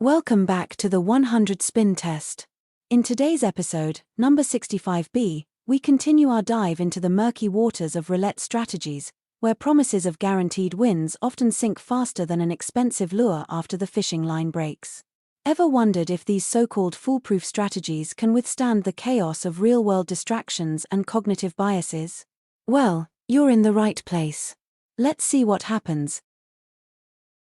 Welcome back to the 100 spin test. In today's episode, number 65B, we continue our dive into the murky waters of roulette strategies, where promises of guaranteed wins often sink faster than an expensive lure after the fishing line breaks. Ever wondered if these so-called foolproof strategies can withstand the chaos of real-world distractions and cognitive biases? Well, you're in the right place. Let's see what happens.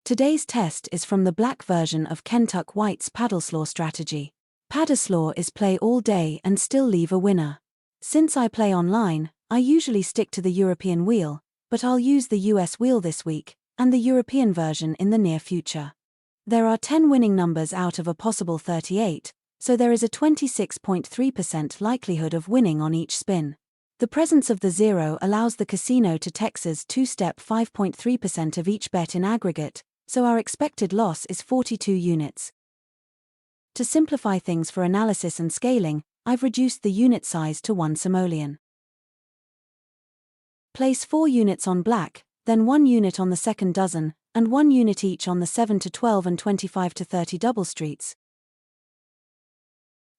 Today's test is from the black version of Kentuck White's PADASLAW strategy. PADASLAW is play all day and still leave a winner. Since I play online, I usually stick to the European wheel, but I'll use the US wheel this week, and the European version in the near future. There are 10 winning numbers out of a possible 38, so there is a 26.3% likelihood of winning on each spin. The presence of the zero allows the casino to Texas two-step 5.3% of each bet in aggregate, so our expected loss is 42 units. To simplify things for analysis and scaling, I've reduced the unit size to 1 simoleon. Place 4 units on black, then 1 unit on the second dozen, and 1 unit each on the 7 to 12 and 25 to 30 double streets.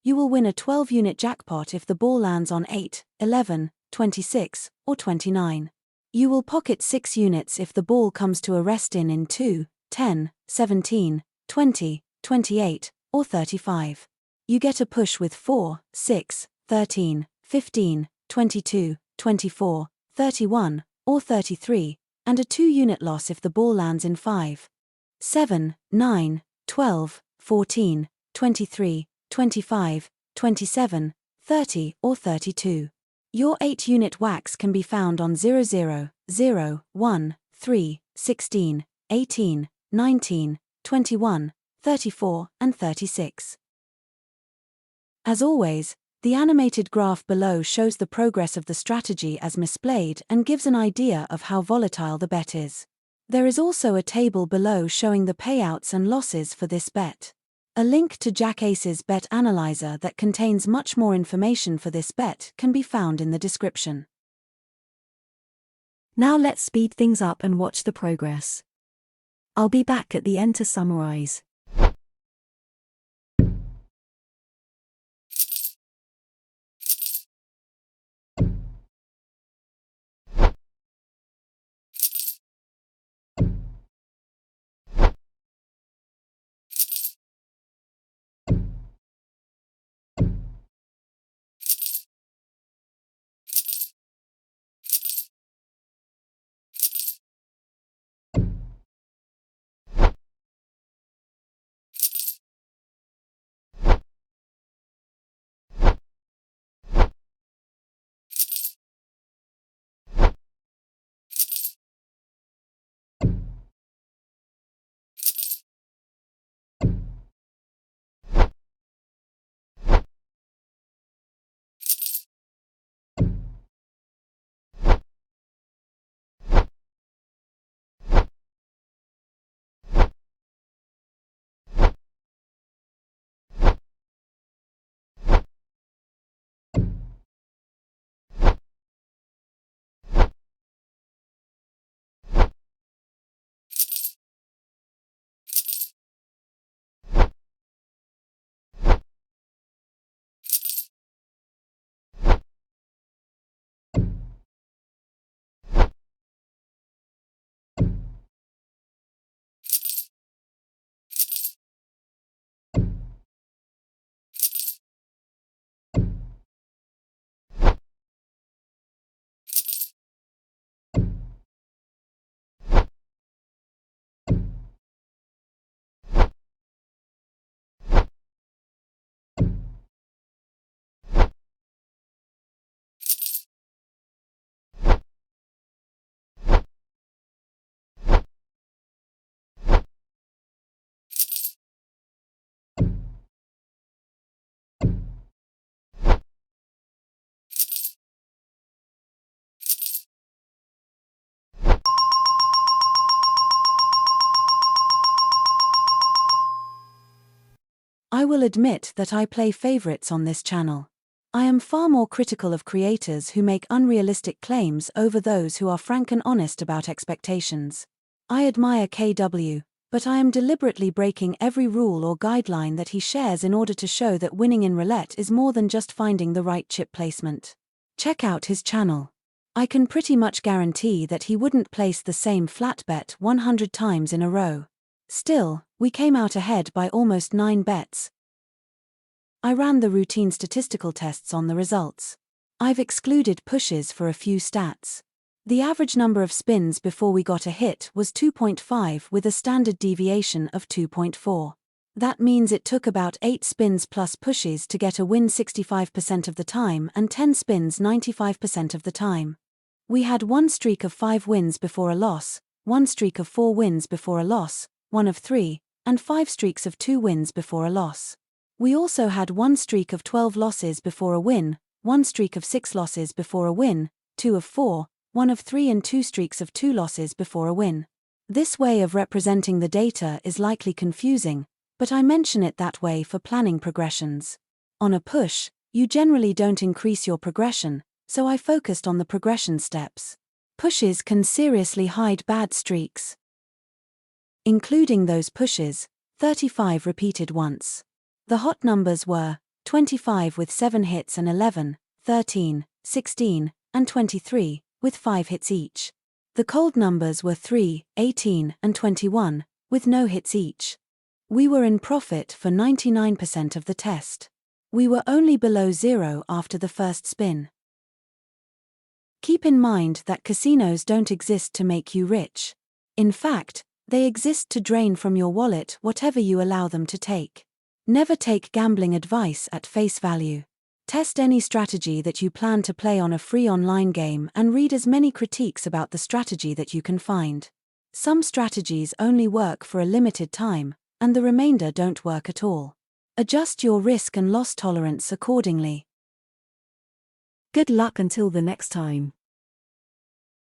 You will win a 12-unit jackpot if the ball lands on 8, 11, 26, or 29. You will pocket 6 units if the ball comes to a rest in 2, 10, 17, 20, 28, or 35. You get a push with 4, 6, 13, 15, 22, 24, 31, or 33, and a 2-unit loss if the ball lands in 5, 7, 9, 12, 14, 23, 25, 27, 30, or 32. Your 8-unit whacks can be found on 00, 0, 1, 3, 16, 18, 19, 21, 34, and 36. As always, the animated graph below shows the progress of the strategy as misplayed and gives an idea of how volatile the bet is. There is also a table below showing the payouts and losses for this bet. A link to Jack Ace's bet analyzer that contains much more information for this bet can be found in the description. Now let's speed things up and watch the progress. I'll be back at the end to summarize. I will admit that I play favorites on this channel. I am far more critical of creators who make unrealistic claims over those who are frank and honest about expectations. I admire KW, but I am deliberately breaking every rule or guideline that he shares in order to show that winning in roulette is more than just finding the right chip placement. Check out his channel. I can pretty much guarantee that he wouldn't place the same flat bet 100 times in a row. Still, we came out ahead by almost 9 bets. I ran the routine statistical tests on the results. I've excluded pushes for a few stats. The average number of spins before we got a hit was 2.5 with a standard deviation of 2.4. That means it took about 8 spins plus pushes to get a win 65% of the time and 10 spins 95% of the time. We had one streak of 5 wins before a loss, one streak of 4 wins before a loss, one of 3, and 5 streaks of 2 wins before a loss. We also had one streak of 12 losses before a win, one streak of 6 losses before a win, 2 of 4, 1 of 3 and 2 streaks of 2 losses before a win. This way of representing the data is likely confusing, but I mention it that way for planning progressions. On a push, you generally don't increase your progression, so I focused on the progression steps. Pushes can seriously hide bad streaks. Including those pushes, 35 repeated once. The hot numbers were 25 with 7 hits and 11, 13, 16, and 23, with 5 hits each. The cold numbers were 3, 18, and 21, with no hits each. We were in profit for 99% of the test. We were only below 0 after the first spin. Keep in mind that casinos don't exist to make you rich. In fact, they exist to drain from your wallet whatever you allow them to take. Never take gambling advice at face value. Test any strategy that you plan to play on a free online game and read as many critiques about the strategy that you can find. Some strategies only work for a limited time, and the remainder don't work at all. Adjust your risk and loss tolerance accordingly. Good luck until the next time.